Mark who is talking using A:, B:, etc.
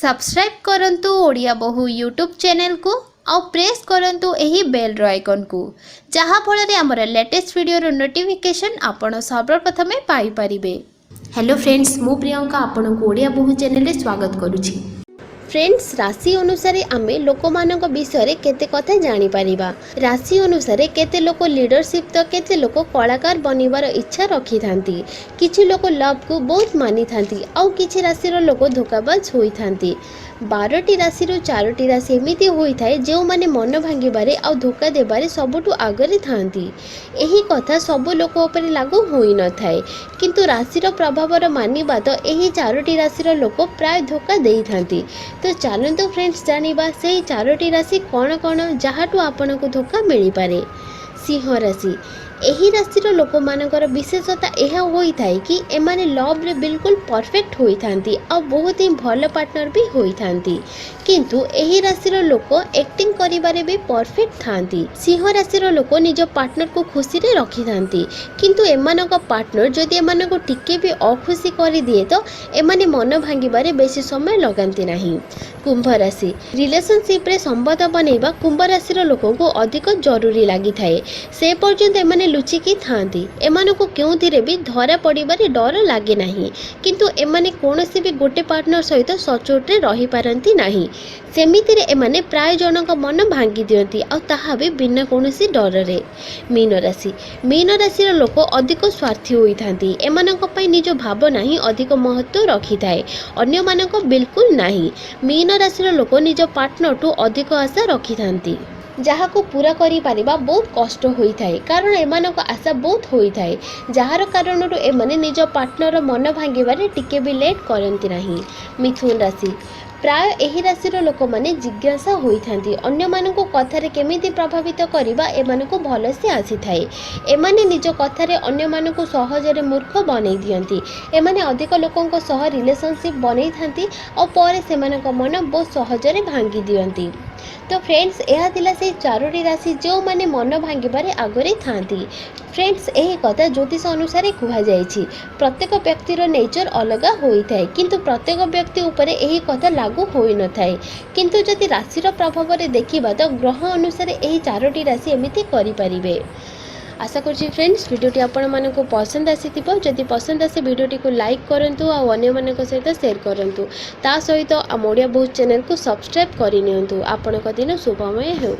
A: Subscribe करंतु ओडिया बहु YouTube channel को आउ प्रेस करंतु एही बेल रो आइकन को जहाँ फल आमर लेटेस्ट वीडियो नोटिफिकेशन आपण सर्वप्रथम पाई परिबे। हेलो फ्रेंड्स, मु प्रियंका आपण को ओडिया बहु चैनल रे स्वागत करूची। फ्रेंड्स, राशि अनुसार आमे लोक मानक विषय केते कथा जानी परिबा। राशि अनुसार केते लोक लीडरशिप तो केते लोक कलाकार बनिबार इच्छा रखी थांती। किछि लोक लव को बहुत मानी थांती आउ किछि राशि रो लोक धोखाबाज होई थांती। 12टी राशि रो 4टी राशि एमिति होई थाए जे माने मन भांगिबारे आउ धोखा देबारे सबुठु आगरे थांती। एही कथा सब लोक ऊपर लागू होई न थाए, किंतु राशि रो प्रभावर मानिबा तो एही 4टी राशि रो लोक प्राय धोखा देई थांती। तो चलते फ्रेंड्स जानिबा से 4टी राशि कौन कौन जहाँठू आपन को धोखा मिल पारे। सिंह राशि, एही राशि रो लोक मानकर विशेषता यह होई थाए कि एमाने लव रे बिल्कुल परफेक्ट होई थांती और बहुत ही भल पार्टनर भी होई थांती, किंतु एही राशि रो लोक एक्टिंग करिबारे भी परफेक्ट थांती। सिंह राशि रो लोक निज पार्टनर को खुशी रे रखी थांती, किंतु एमानक पार्टनर जदि एमानक टिके भी अखुशी करि दिए तो एमाने मन भांगिबारे बेसी समय लगांती नाही। कुंभ राशि, रिलेशनशिप रे संबंध बनैबा कुंभ राशि रो लोक को अधिक जरूरी लागि थाए। से पर्यंत एमाने लुचिकी थांती। एमानकु केउथिरे भी धरा पड़िबारे डर लागे नाही, किंतु एमाने कोनोसी भी गोटे पार्टनर सहित सचोट रे रही पारंती नाही। सेमितिरे एमाने प्राय जनक मन भांगी दियंती और ताहा भी बिना कोनोसी डर रे। मीन राशि, मीन राशि रो लोक अधिक स्वार्थी होई थांती। एमानक पई निज भावना ही अधिक महत्व रखी थाए, अन्य मानक बिल्कुल नाही। मीन राशि रो लोक निज पार्टनर टू अधिक आशा रखी थांती, जहाँ को पूरा करी पारिबा बहुत कष्ट होई थाए, कारण एमानक आशा बहुत होई थाए, जार कारण एमाने निज पार्टनर मन भांगिबारे टिके भी लेट करंती नाही। मिथुन राशि, प्राय एही राशि रो लोक माने जिज्ञासा होई थांती। अन्य मानक कथारे केमिति प्रभावित करिबा एमानक भल से आसी थाए। एमाने निज कथारे अन्य मानक सहजरे मूर्ख बनै दियंती। एमाने अधिक लोकंक सह रिलेशनशिप बनै थांती और परे सेमानक मन बहुत सहजरे भांगी दियंती। तो फ्रेंड्स, यह थिला से 4टी राशि जो माने मन भांगिबारे आगरे थांती। फ्रेंड्स, यही कथा ज्योतिष अनुसार कहा जायछि। प्रत्येक व्यक्तिर नेचर अलग होई थाए, किंतु प्रत्येक व्यक्ति उपरे यही कथा लागू होई न थाए। किंतु जदि राशिर प्रभाव रे देखिबा तो ग्रह अनुसार यही 4टी राशि एमिति करि परिबे। आशा करछि फ्रेंड्स वीडियोटी आपण मानको पसंद आसीथिबो। जदि पसंद आसे वीडियोटी को लाइक करंतु आ अन्य मानक सहित शेयर करंतु। ता सहित आम ओडिया बहु चैनल को सब्सक्राइब करि नियंतु। आपणक दिन शुभमय हेउ।